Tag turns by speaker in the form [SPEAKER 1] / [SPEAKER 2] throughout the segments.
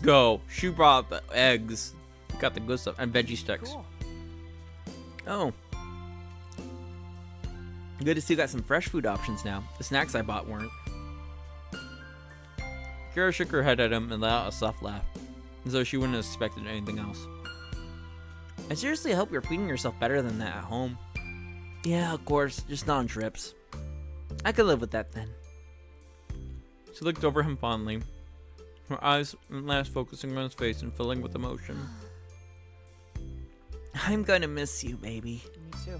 [SPEAKER 1] go. She brought the eggs. Got the good stuff and veggie sticks.
[SPEAKER 2] Cool.
[SPEAKER 1] Oh. Good to see you got some fresh food options now. The snacks I bought weren't. Kara shook her head at him and let out a soft laugh, as though she wouldn't have expected anything else. I seriously hope you're feeding yourself better than that at home. Yeah, of course, just not on trips. I could live with that then. She looked over him fondly, her eyes at last focusing on his face and filling with emotion. I'm gonna miss you, baby.
[SPEAKER 2] Me too.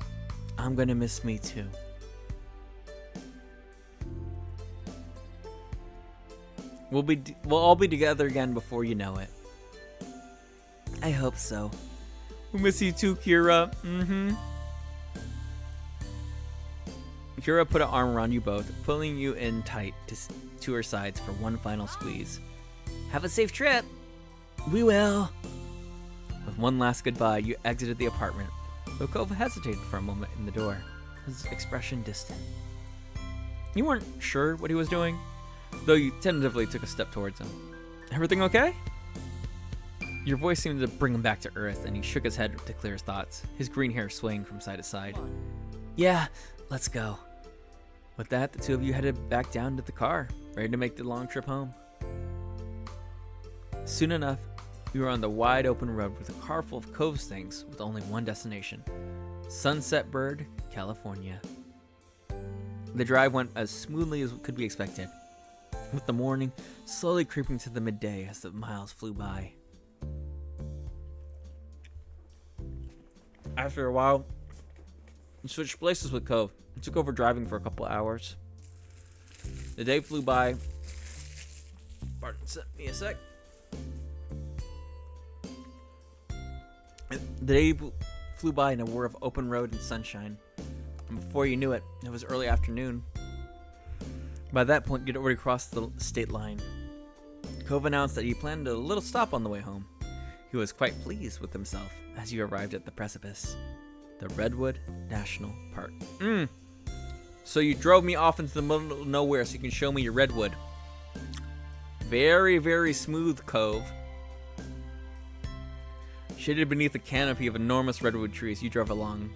[SPEAKER 1] I'm gonna miss me too. We'll all be together again before you know it. I hope so. We miss you too, Kira. Kira put an arm around you both, pulling you in tight to her sides for one final squeeze. Have a safe trip. We will. With one last goodbye, you exited the apartment, though Cove hesitated for a moment in the door, his expression distant. You weren't sure what he was doing, though you tentatively took a step towards him. Everything okay? Your voice seemed to bring him back to earth, and he shook his head to clear his thoughts, his green hair swaying from side to side. Yeah, let's go. With that, the two of you headed back down to the car, ready to make the long trip home. Soon enough, you were on the wide open road with a car full of Cove's things with only one destination, Sunset Bird, California. The drive went as smoothly as could be expected, with the morning slowly creeping to the midday as the miles flew by. After a while, you switched places with Cove and took over driving for a couple of hours. The day flew by. Pardon me a sec. The day flew by in a whir of open road and sunshine. And before you knew it, it was early afternoon. By that point, you'd already crossed the state line. Cove announced that he planned a little stop on the way home. He was quite pleased with himself as you arrived at the precipice, the Redwood National Park. So you drove me off into the middle of nowhere so you can show me your redwood. Very, very smooth, Cove. Shaded beneath a canopy of enormous redwood trees, you drove along.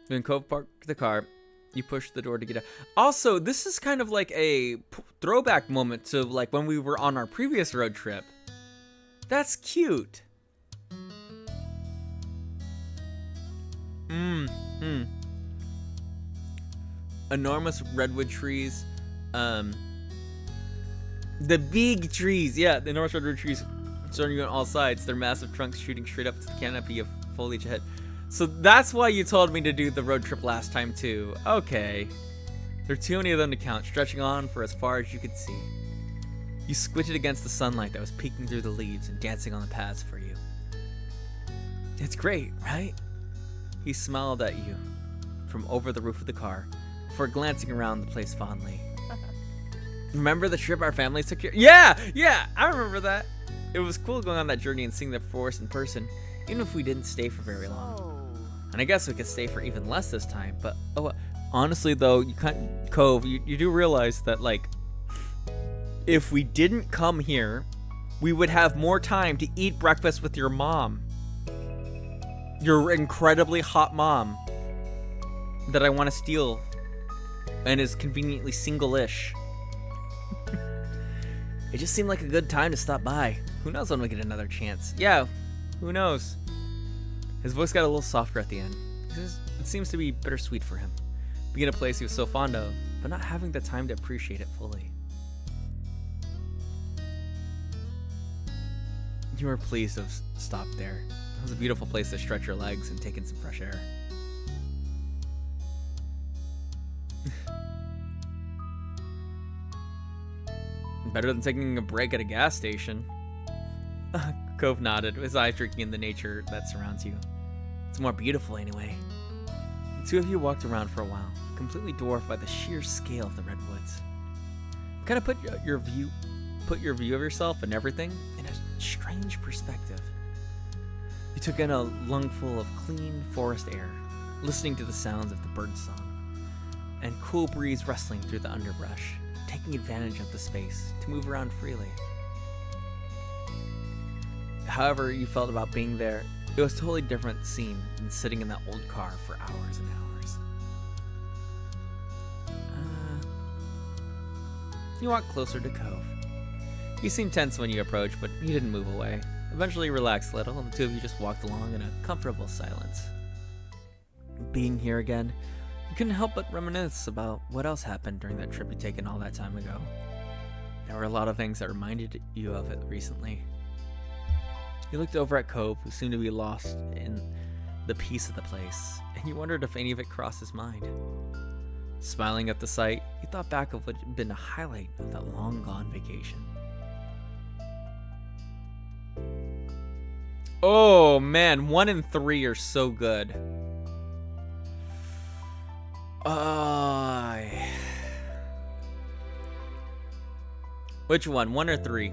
[SPEAKER 1] When Cove parked the car, you pushed the door to get out. Also, this is kind of like a throwback moment to like when we were on our previous road trip. That's cute. Enormous redwood trees. The big trees. Yeah, the enormous redwood trees surrounding you on all sides. Their massive trunks shooting straight up to the canopy of foliage ahead. So that's why you told me to do the road trip last time too. Okay. There are too many of them to count, stretching on for as far as you could see. You squinted against the sunlight that was peeking through the leaves and dancing on the paths for you. It's great, right? He smiled at you from over the roof of the car before glancing around the place fondly. Remember the trip our families took here? Yeah, I remember that. It was cool going on that journey and seeing the forest in person, even if we didn't stay for very long. And I guess we could stay for even less this time, but honestly though, you can't, Cove, you do realize that like, if we didn't come here, we would have more time to eat breakfast with your mom. Your incredibly hot mom that I want to steal and is conveniently single-ish. It just seemed like a good time to stop by. Who knows when we get another chance? Yeah, who knows? His voice got a little softer at the end. It seems to be bittersweet for him, being in a place he was so fond of, but not having the time to appreciate it fully. You were pleased to have stopped there. It was a beautiful place to stretch your legs and take in some fresh air. Better than taking a break at a gas station. Cove nodded, his eyes drinking in the nature that surrounds you. It's more beautiful anyway. The two of you walked around for a while, completely dwarfed by the sheer scale of the redwoods. You kind of put your view of yourself and everything in a strange perspective. You took in a lungful of clean forest air, listening to the sounds of the birdsong, and cool breeze rustling through the underbrush, taking advantage of the space to move around freely. however you felt about being there, it was a totally different scene than sitting in that old car for hours and hours. You walked closer to Cove. He seemed tense when you approached, but he didn't move away. Eventually he relaxed a little, and the two of you just walked along in a comfortable silence. Being here again, you couldn't help but reminisce about what else happened during that trip you'd taken all that time ago. There were a lot of things that reminded you of it recently. You looked over at Cove, who seemed to be lost in the peace of the place, and you wondered if any of it crossed his mind. Smiling at the sight, you thought back of what had been a highlight of that long-gone vacation. Oh man, 1 and 3 are so good. Which one? 1 or 3?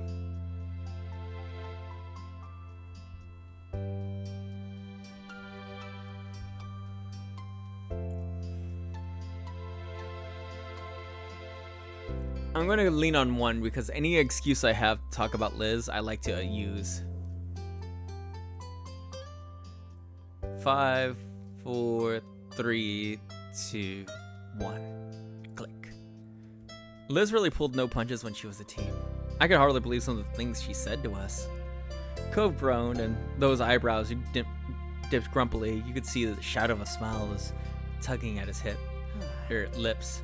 [SPEAKER 1] I'm going to lean on 1 because any excuse I have to talk about Liz, I like to use. 5, 4, 3, 2, 1. Click. Liz really pulled no punches when she was a teen. I could hardly believe some of the things she said to us. Cove groaned, and those eyebrows dipped grumpily. You could see the shadow of a smile was tugging at his lips.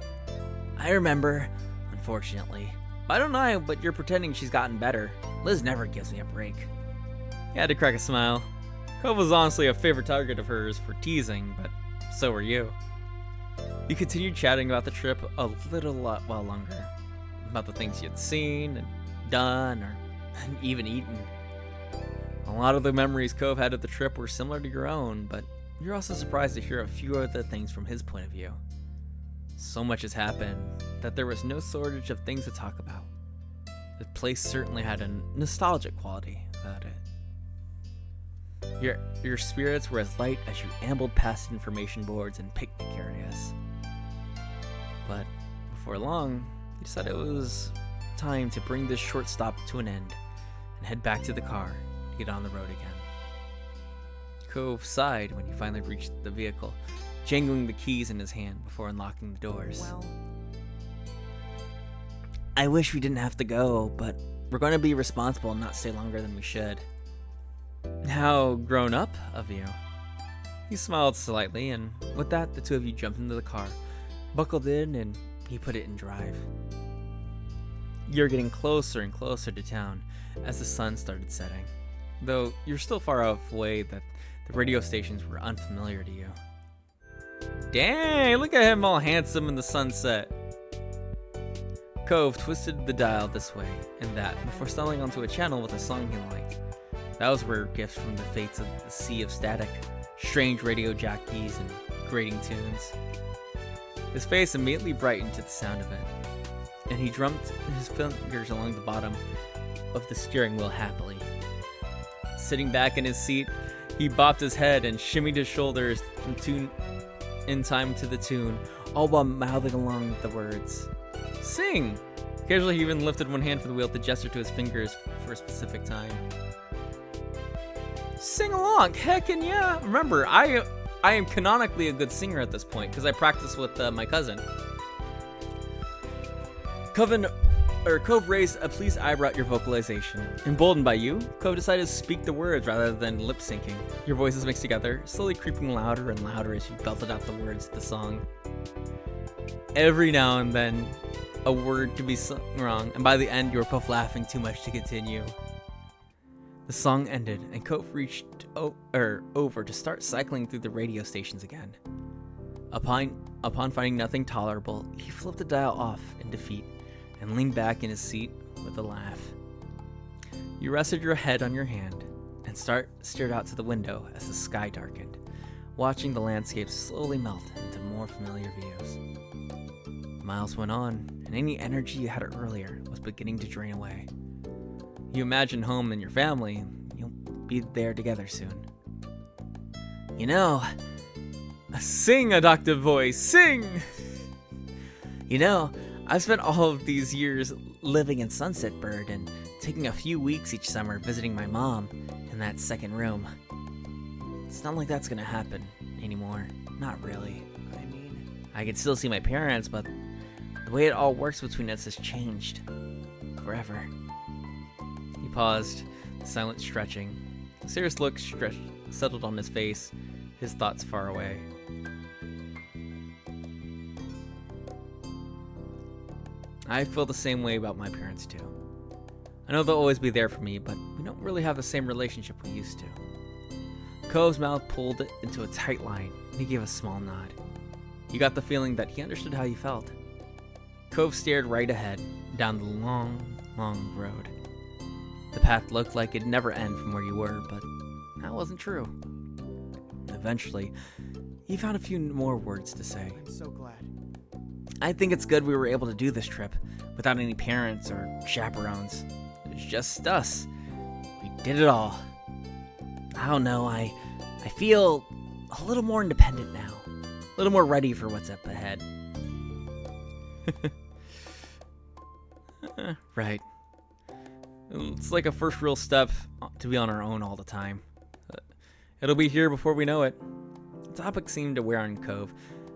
[SPEAKER 1] I remember, unfortunately. I don't know, but you're pretending she's gotten better. Liz never gives me a break. He had to crack a smile. Cove was honestly a favorite target of hers for teasing, but so were you. You continued chatting about the trip a while longer. About the things you had seen and done, or even eaten. A lot of the memories Cove had of the trip were similar to your own, but you're also surprised to hear a few other things from his point of view. So much has happened that there was no shortage of things to talk about. The place certainly had a nostalgic quality about it. Your spirits were as light as you ambled past information boards and picnic areas. But before long, you decided it was time to bring this short stop to an end and head back to the car to get on the road again. Cove sighed when you finally reached the vehicle, jangling the keys in his hand before unlocking the doors. Well, I wish we didn't have to go, but we're going to be responsible and not stay longer than we should. How grown up of you. He smiled slightly, and with that, the two of you jumped into the car, buckled in, and he put it in drive. You're getting closer and closer to town as the sun started setting, though you're still far enough away that the radio stations were unfamiliar to you. Dang, look at him all handsome in the sunset. Cove twisted the dial this way and that before stumbling onto a channel with a song he liked. That was rare gifts from the fates of the sea of static, strange radio jockeys, and grating tunes. His face immediately brightened to the sound of it, and he drummed his fingers along the bottom of the steering wheel happily. Sitting back in his seat, he bopped his head and shimmied his shoulders in time to the tune, all while mouthing along the words. Sing! Occasionally he even lifted one hand for the wheel to gesture to his fingers for a specific time. Sing along, heckin' yeah! Remember, I am canonically a good singer at this point because I practice with my cousin. Cove raised a pleased eyebrow at your vocalization. Emboldened by you, Cove decided to speak the words rather than lip syncing. Your voices mixed together, slowly creeping louder and louder as you belted out the words of the song. Every now and then, a word could be sung wrong, and by the end, you were both laughing too much to continue. The song ended, and Cove reached over to start cycling through the radio stations again. Upon finding nothing tolerable, he flipped the dial off in defeat and leaned back in his seat with a laugh. You rested your head on your hand and stared out to the window as the sky darkened, watching the landscape slowly melt into more familiar views. Miles went on, and any energy you had earlier was beginning to drain away. You imagine home and your family, you'll be there together soon. You know, sing, adoptive voice, sing! You know, I've spent all of these years living in Sunset Bird and taking a few weeks each summer visiting my mom in that second room. It's not like that's gonna happen anymore. Not really.
[SPEAKER 2] I mean,
[SPEAKER 1] I can still see my parents, but the way it all works between us has changed. Forever. He paused, silent stretching. A serious look settled on his face, his thoughts far away. I feel the same way about my parents too. I know they'll always be there for me, but we don't really have the same relationship we used to. Cove's mouth pulled into a tight line, and he gave a small nod. You got the feeling that he understood how you felt. Cove stared right ahead, down the long, long road. The path looked like it'd never end from where you were, but that wasn't true. Eventually, he found a few more words to say.
[SPEAKER 2] I'm so glad.
[SPEAKER 1] I think it's good we were able to do this trip without any parents or chaperones. It was just us. We did it all. I don't know, I feel a little more independent now. A little more ready for what's up ahead. Right. It's like a first real step to be on our own all the time. It'll be here before we know it. The topic seemed to wear on Cove,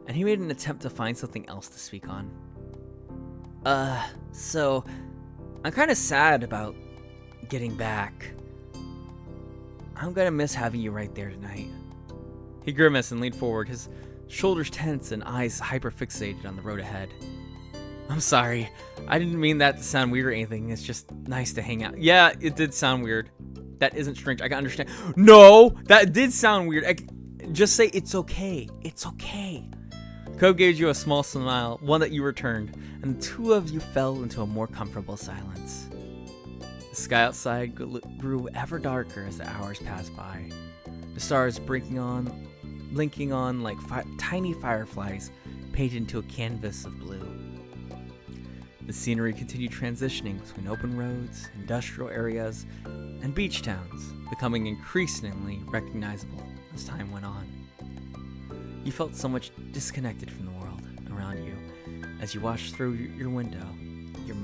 [SPEAKER 1] and he made an attempt to find something else to speak on. So, I'm kind of sad about getting back. I'm gonna miss having you right there tonight. He grimaced and leaned forward, his shoulders tense and eyes hyperfixated on the road ahead. I'm sorry, I didn't mean that to sound weird or anything, it's just nice to hang out. Yeah, it did sound weird. That isn't strange, I can understand. No, that did sound weird. Just say it's okay, it's okay. Cove gave you a small smile, one that you returned, and the two of you fell into a more comfortable silence. The sky outside grew ever darker as the hours passed by. The stars blinking on like tiny fireflies painted into a canvas of blue. The scenery continued transitioning between open roads, industrial areas, and beach towns, becoming increasingly recognizable as time went on. You felt so much disconnected from the world around you as you watched through your window, your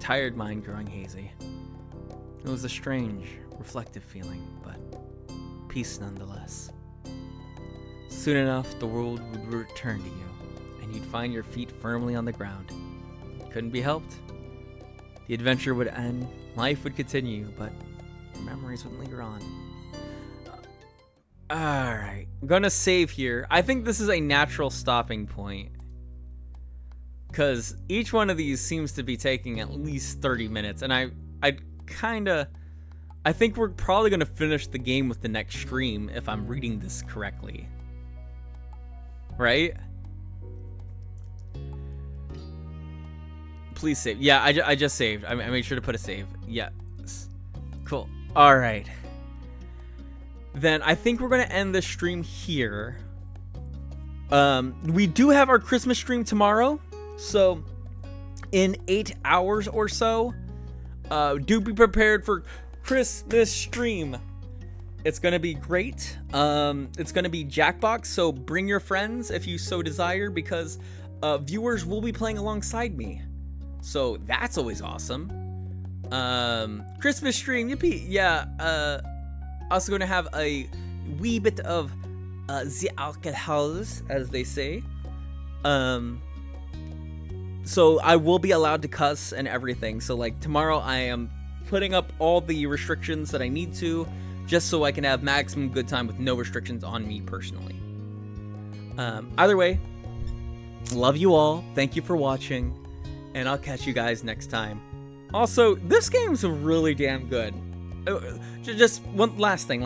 [SPEAKER 1] tired mind growing hazy. It was a strange, reflective feeling, but peace nonetheless. Soon enough, the world would return to you, and you'd find your feet firmly on the ground. It couldn't be helped. The adventure would end, life would continue, but your memories would linger on. Alright, I'm gonna save here. I think this is a natural stopping point, because each one of these seems to be taking at least 30 minutes, and I think we're probably gonna finish the game with the next stream if I'm reading this correctly. Right? Please save. Yeah, I just saved. I made sure to put a save. Yes. Cool. Alright. Then I think we're going to end the stream here. We do have our Christmas stream tomorrow. So, in 8 hours or so, do be prepared for Christmas stream. It's going to be great. It's going to be Jackbox, so bring your friends if you so desire, because viewers will be playing alongside me. So, that's always awesome. Christmas stream, yippee. Yeah, also going to have a wee bit of the alcohols, as they say. So I will be allowed to cuss and everything. So like tomorrow I am putting up all the restrictions that I need to, just so I can have maximum good time with no restrictions on me personally. Either way, love you all. Thank you for watching, and I'll catch you guys next time. Also, this game's really damn good. Just one last thing.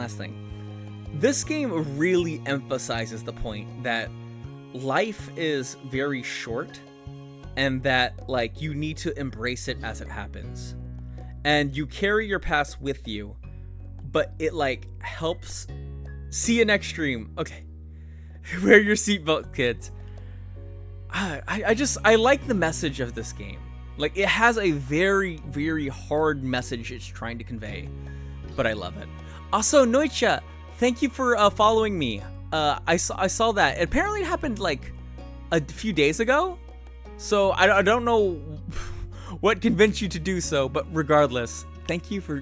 [SPEAKER 1] This game really emphasizes the point that life is very short, and that like you need to embrace it as it happens. And you carry your past with you, but it like helps. See you next stream. Okay. Wear your seatbelt, kids. I like the message of this game. Like, it has a very, very hard message it's trying to convey, but I love it. Also, Noicha, thank you for following me. I saw that. Apparently it happened like a few days ago, so I don't know what convinced you to do so, but regardless, thank you for